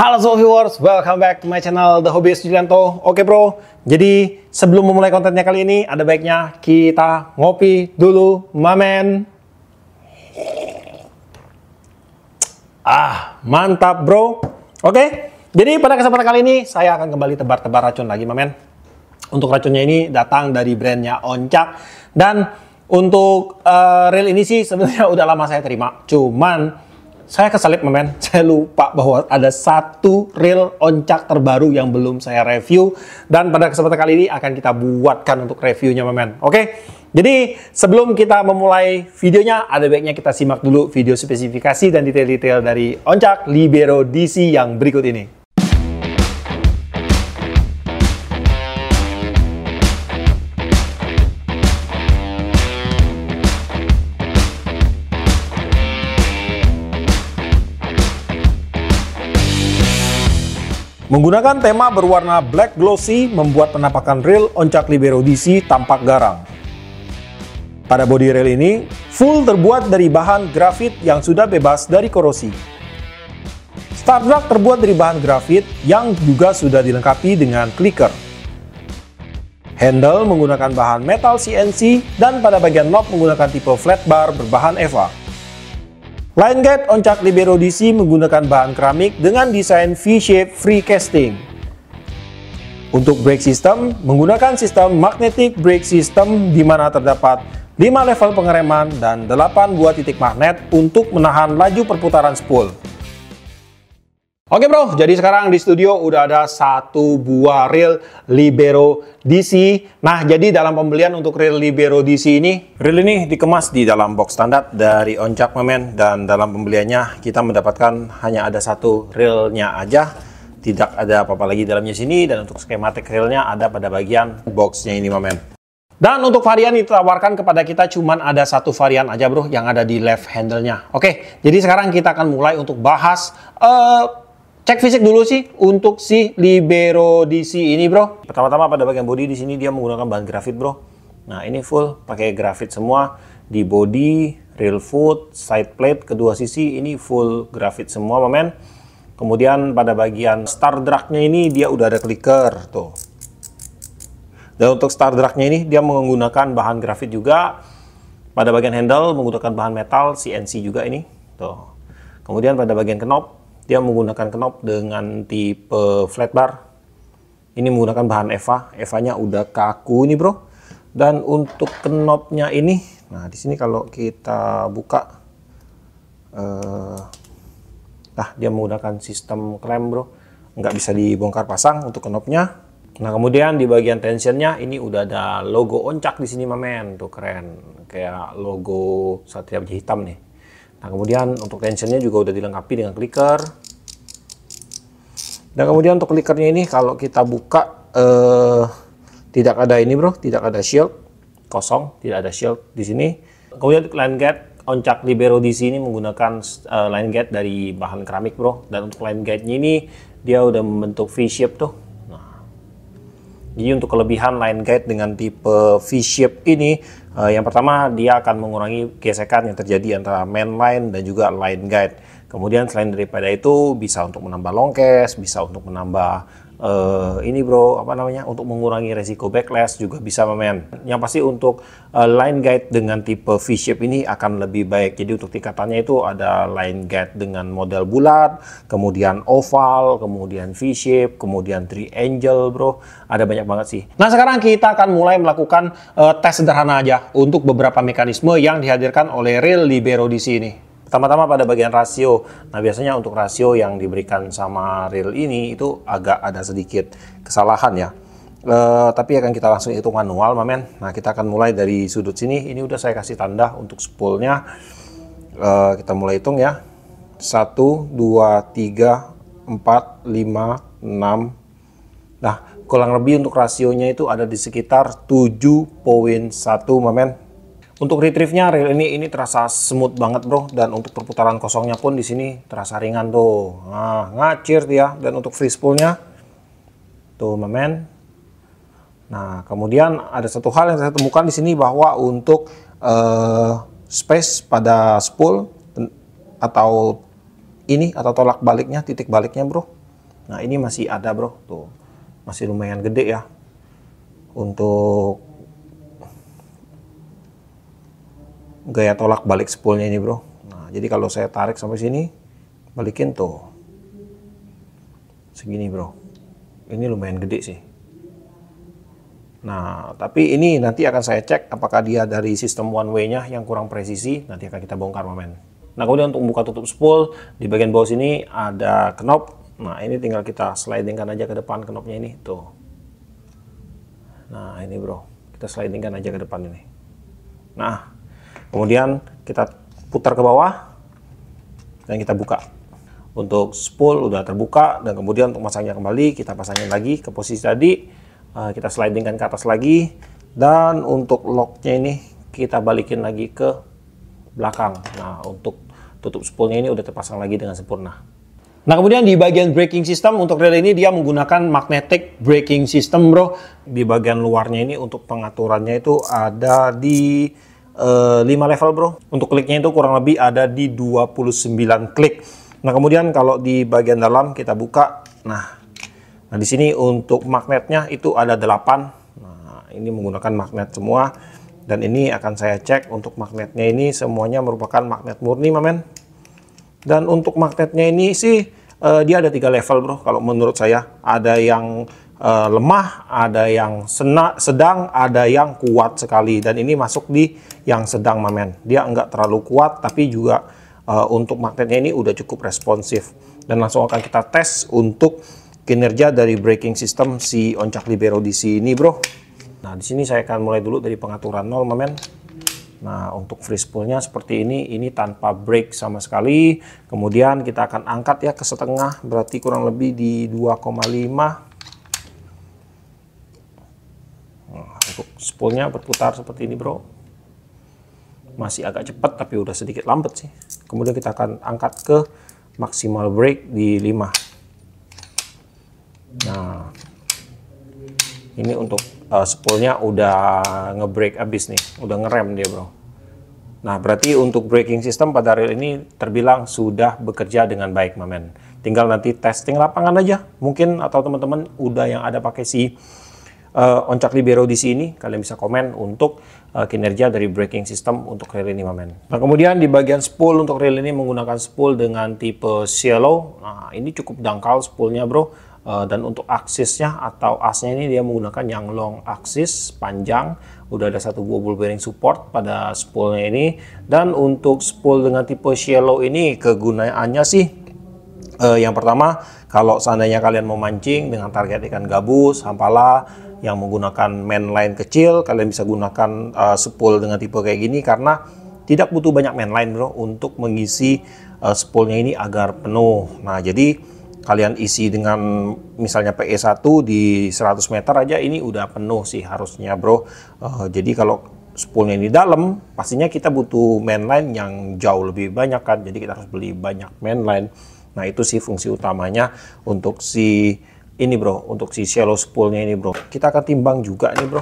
Halo so viewers, welcome back to my channel The Hobbyist Julianto. Oke bro, jadi sebelum memulai kontennya kali ini, ada baiknya kita ngopi dulu, mamen. Mantap bro. Oke, jadi pada kesempatan kali ini saya akan kembali tebar-tebar racun lagi, mamen. Untuk racunnya ini datang dari brandnya Oncak. Dan untuk reel ini sih sebenarnya udah lama saya terima, cuman saya keselip, men. Saya lupa bahwa ada satu reel Oncak terbaru yang belum saya review. Dan pada kesempatan kali ini akan kita buatkan untuk reviewnya, men. Oke, jadi sebelum kita memulai videonya, ada baiknya kita simak dulu video spesifikasi dan detail-detail dari Oncak Libero DC yang berikut ini. Menggunakan tema berwarna black glossy membuat penampakan reel Oncak Libero DC tampak garang. Pada bodi reel ini, full terbuat dari bahan grafit yang sudah bebas dari korosi. Start drag terbuat dari bahan grafit yang juga sudah dilengkapi dengan clicker. Handle menggunakan bahan metal CNC dan pada bagian knob menggunakan tipe flat bar berbahan EVA. Line guide Oncak Libero DC menggunakan bahan keramik dengan desain V-shape free casting. Untuk brake system, menggunakan sistem magnetic brake system di mana terdapat 5 level pengereman dan 8 buah titik magnet untuk menahan laju perputaran spool. Oke bro, jadi sekarang di studio udah ada satu buah reel Libero DC. Nah, jadi dalam pembelian untuk reel Libero DC ini, reel ini dikemas di dalam box standar dari Oncak, men. Dan dalam pembeliannya kita mendapatkan hanya ada satu reelnya aja, tidak ada apa-apa lagi dalamnya sini. Dan untuk skematik reelnya ada pada bagian boxnya ini, men. Dan untuk varian yang ditawarkan kepada kita cuman ada satu varian aja bro, yang ada di left handle-nya. Oke, jadi sekarang kita akan mulai untuk bahas cek fisik dulu sih untuk si Libero DC ini, bro. Pertama-tama pada bagian bodi di sini dia menggunakan bahan grafit, bro. Nah, ini full pakai grafit semua di bodi, reel foot, side plate kedua sisi ini full grafit semua, men. Kemudian pada bagian start drag-nya ini dia udah ada clicker tuh. Dan untuk start drag-nya ini dia menggunakan bahan grafit juga. Pada bagian handle menggunakan bahan metal CNC juga ini, tuh. Kemudian pada bagian knob dia menggunakan knob dengan tipe flat bar. Ini menggunakan bahan EVA. EVA-nya udah kaku ini, bro. Dan untuk knobnya ini, nah di sini kalau kita buka, dia menggunakan sistem klem, bro. Nggak bisa dibongkar pasang untuk knobnya. Nah, kemudian di bagian tensionnya ini udah ada logo Oncak di sini, men. Tuh keren, kayak logo Satria Baja Hitam nih. Nah, kemudian untuk tensionnya juga udah dilengkapi dengan clicker. Dan kemudian untuk clickernya ini kalau kita buka tidak ada ini, bro, tidak ada shield, kosong, tidak ada shield di sini. Kemudian untuk line guide Oncak Libero DC ini menggunakan line guide dari bahan keramik, bro. Dan untuk line guide-nya ini dia udah membentuk V-shape tuh. Jadi untuk kelebihan line guide dengan tipe V-shape ini, yang pertama dia akan mengurangi gesekan yang terjadi antara main line dan juga line guide. Kemudian selain daripada itu bisa untuk menambah long case, bisa untuk menambah ini bro, untuk mengurangi resiko backlash juga bisa, men. Yang pasti untuk line guide dengan tipe V-shape ini akan lebih baik. Jadi untuk tingkatannya itu ada line guide dengan model bulat, kemudian oval, kemudian V-shape, kemudian triangle, bro. Ada banyak banget sih. Nah, sekarang kita akan mulai melakukan tes sederhana aja untuk beberapa mekanisme yang dihadirkan oleh reel Libero DC ini. Pertama-tama pada bagian rasio. Nah, biasanya untuk rasio yang diberikan sama reel ini itu agak ada sedikit kesalahan ya. Tapi akan kita langsung hitung manual, men. Nah, kita akan mulai dari sudut sini. Ini udah saya kasih tanda untuk spoolnya. Kita mulai hitung ya. 1, 2, 3, 4, 5, 6. Nah, kurang lebih untuk rasionya itu ada di sekitar 7,1, men. Untuk retrieve-nya reel ini terasa smooth banget, bro. Dan untuk perputaran kosongnya pun di sini terasa ringan tuh. Nah, ngacir ya. Dan untuk free spoolnya tuh, men. Nah, kemudian ada satu hal yang saya temukan di sini bahwa untuk space pada spool atau ini atau tolak baliknya, titik baliknya, bro. Nah ini masih ada bro, tuh masih lumayan gede ya untuk gaya tolak balik spoolnya ini bro. Nah jadi kalau saya tarik sampai sini, balikin tuh segini bro, ini lumayan gede sih. Nah tapi ini nanti akan saya cek apakah dia dari sistem one way nya yang kurang presisi, nanti akan kita bongkar momen. Nah kemudian untuk buka tutup spool di bagian bawah sini ada knob. Nah ini tinggal kita slidingkan aja ke depan knobnya ini tuh. Nah ini bro, kita slidingkan aja ke depan ini. Nah kemudian kita putar ke bawah dan kita buka. Untuk spool udah terbuka, dan kemudian untuk masangnya kembali kita pasangin lagi ke posisi tadi. Kita slidingkan ke atas lagi, dan untuk locknya ini kita balikin lagi ke belakang. Nah untuk tutup spoolnya ini udah terpasang lagi dengan sempurna. Nah kemudian di bagian braking system untuk rel ini dia menggunakan magnetic braking system bro. Di bagian luarnya ini untuk pengaturannya itu ada di 5 level bro. Untuk kliknya itu kurang lebih ada di 29 klik. Nah kemudian kalau di bagian dalam kita buka, nah di sini untuk magnetnya itu ada 8. Nah ini menggunakan magnet semua, dan ini akan saya cek untuk magnetnya ini semuanya merupakan magnet murni mamen. Dan untuk magnetnya ini sih dia ada 3 level bro. Kalau menurut saya ada yang lemah, ada yang sedang, ada yang kuat sekali. Dan ini masuk di yang sedang mamen. Dia enggak terlalu kuat, tapi juga untuk magnetnya ini udah cukup responsif. Dan langsung akan kita tes untuk kinerja dari braking system si Oncak Libero DC ini bro. Nah di sini saya akan mulai dulu dari pengaturan 0 mamen. Nah untuk free spoolnya seperti ini tanpa brake sama sekali. Kemudian kita akan angkat ya ke setengah, berarti kurang lebih di 2,5. Nah, untuk spoolnya berputar seperti ini bro. Masih agak cepat tapi udah sedikit lambat sih. Kemudian kita akan angkat ke maksimal brake di 5. Nah ini untuk spoolnya udah ngebrake abis nih, udah ngerem dia bro. Nah berarti untuk braking system pada rel ini terbilang sudah bekerja dengan baik mamen. Tinggal nanti testing lapangan aja mungkin, atau teman-teman udah yang ada pakai si Oncak Libero di sini, kalian bisa komen untuk kinerja dari braking system untuk rel ini mamen. Nah kemudian di bagian spool untuk rel ini menggunakan spool dengan tipe shallow. Nah ini cukup dangkal spoolnya bro. Dan untuk aksisnya atau asnya ini dia menggunakan yang long aksis panjang. Udah ada 1 buah ball bearing support pada spoolnya ini. Dan untuk spool dengan tipe shallow ini kegunaannya sih yang pertama, kalau seandainya kalian mau mancing dengan target ikan gabus, hampala yang menggunakan mainline kecil, kalian bisa gunakan spool dengan tipe kayak gini karena tidak butuh banyak mainline bro untuk mengisi spoolnya ini agar penuh. Nah jadi kalian isi dengan misalnya PE1 di 100 meter aja ini udah penuh sih harusnya bro. Jadi kalau spoolnya ini dalam, pastinya kita butuh mainline yang jauh lebih banyak kan. Jadi kita harus beli banyak mainline. Nah itu sih fungsi utamanya untuk si ini bro, untuk si shallow spoolnya ini bro. Kita akan timbang juga nih bro.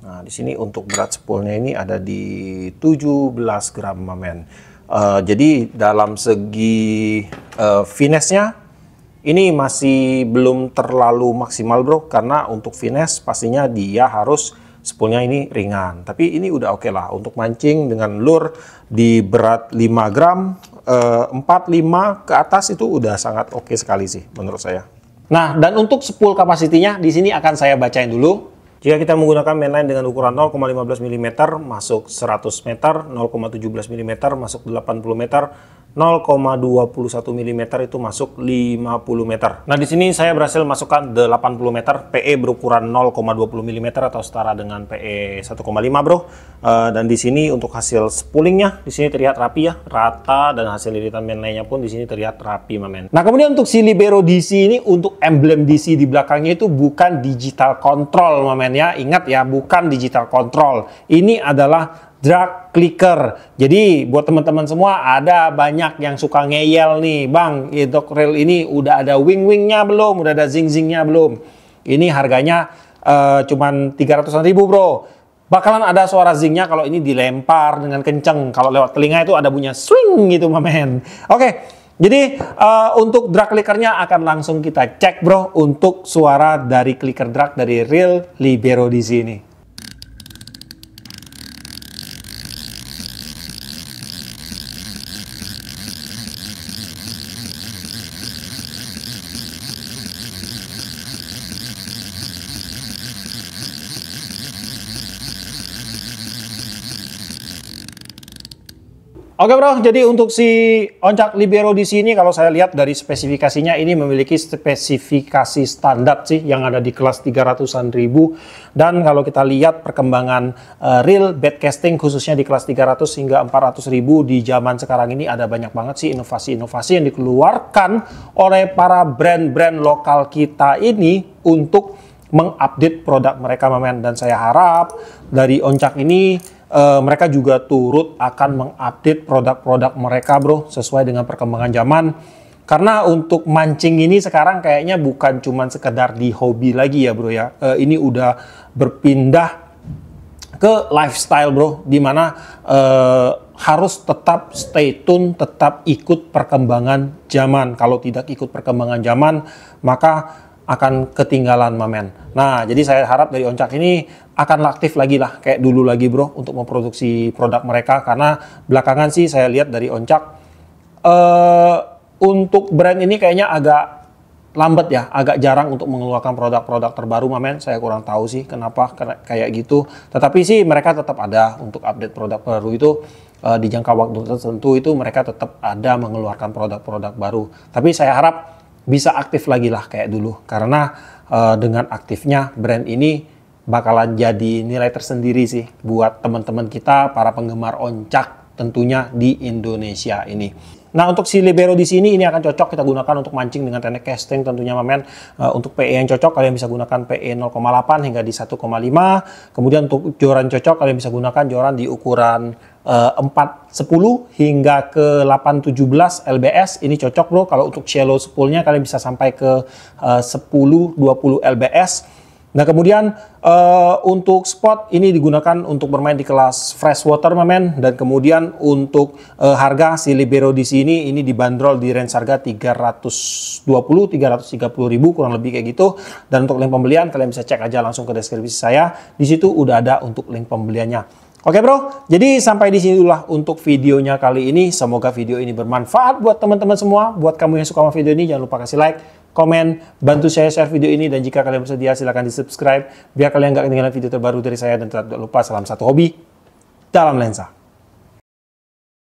Nah di sini untuk berat spoolnya ini ada di 17 gram mamen. Jadi dalam segi finesse-nya ini masih belum terlalu maksimal bro, karena untuk finesse pastinya dia harus spoolnya ini ringan. Tapi ini udah oke lah untuk mancing dengan lure di berat 5 gram, 4-5 ke atas itu udah sangat oke sekali sih menurut saya. Nah dan untuk spool kapasitinya di sini akan saya bacain dulu. Jika kita menggunakan mainline dengan ukuran 0,15 mm masuk 100 meter, 0,17 mm masuk 80 meter, 0,21 mm itu masuk 50 meter. Nah di sini saya berhasil masukkan 80 meter, PE berukuran 0,20 mm atau setara dengan PE 1,5 bro. Dan di sini untuk hasil spoolingnya di sini terlihat rapi ya, rata, dan hasil liritan mainline-nya pun di sini terlihat rapi mamen. Nah kemudian untuk si Libero DC ini, untuk emblem DC di belakangnya itu bukan digital control mamen ya. Ingat ya, bukan digital control. Ini adalah drag clicker. Jadi buat teman-teman semua, ada banyak yang suka ngeyel nih, bang, untuk rel ini udah ada wing-wingnya belum, udah ada zing-zingnya belum. Ini harganya cuman 300-an ribu bro. Bakalan ada suara zingnya kalau ini dilempar dengan kenceng. Kalau lewat telinga itu ada bunyi swing gitu mamen. Oke, Jadi untuk drag clickernya akan langsung kita cek bro untuk suara dari clicker drag dari Real Libero di sini. Oke bro, jadi untuk si Oncak Libero di sini kalau saya lihat dari spesifikasinya ini memiliki spesifikasi standar sih yang ada di kelas 300-an ribu. Dan kalau kita lihat perkembangan real broadcasting khususnya di kelas 300 hingga 400 ribu di zaman sekarang ini ada banyak banget sih inovasi-inovasi yang dikeluarkan oleh para brand-brand lokal kita ini untuk mengupdate produk mereka, men. Dan saya harap dari Oncak ini mereka juga turut akan mengupdate produk-produk mereka bro sesuai dengan perkembangan zaman, karena untuk mancing ini sekarang kayaknya bukan cuma sekedar di hobi lagi ya bro ya, ini udah berpindah ke lifestyle bro, dimana harus tetap stay tune, tetap ikut perkembangan zaman. Kalau tidak ikut perkembangan zaman maka akan ketinggalan mamen. Nah, jadi saya harap dari Oncak ini akan aktif lagi lah kayak dulu lagi bro untuk memproduksi produk mereka, karena belakangan sih saya lihat dari Oncak untuk brand ini kayaknya agak lambat ya, agak jarang untuk mengeluarkan produk-produk terbaru mamen. Saya kurang tahu sih kenapa kayak gitu. Tetapi sih mereka tetap ada untuk update produk baru itu. Di jangka waktu tertentu itu mereka tetap ada mengeluarkan produk-produk baru. Tapi saya harap bisa aktif lagi lah kayak dulu, karena dengan aktifnya brand ini bakalan jadi nilai tersendiri sih buat teman-teman kita para penggemar Oncak tentunya di Indonesia ini. Nah, untuk si Libero di sini ini akan cocok kita gunakan untuk mancing dengan teknik casting tentunya mamen. Untuk PE yang cocok kalian bisa gunakan PE 0,8 hingga di 1,5. Kemudian untuk joran cocok kalian bisa gunakan joran di ukuran 410 hingga ke 817 lbs. Ini cocok bro. Kalau untuk shallow spoolnya kalian bisa sampai ke 10-20 lbs. Nah, kemudian untuk spot ini digunakan untuk bermain di kelas freshwater mamen. Dan kemudian untuk harga si Libero di sini ini dibanderol di range harga 320-330 ribu kurang lebih kayak gitu. Dan untuk link pembelian kalian bisa cek aja langsung ke deskripsi saya. Di situ udah ada untuk link pembeliannya. Oke bro, jadi sampai di sini dulu lah untuk videonya kali ini. Semoga video ini bermanfaat buat teman-teman semua. Buat kamu yang suka sama video ini, jangan lupa kasih like, komen, bantu saya share video ini. Dan jika kalian bersedia, silahkan di subscribe biar kalian nggak ketinggalan video terbaru dari saya. Dan tidak lupa salam satu hobi dalam lensa.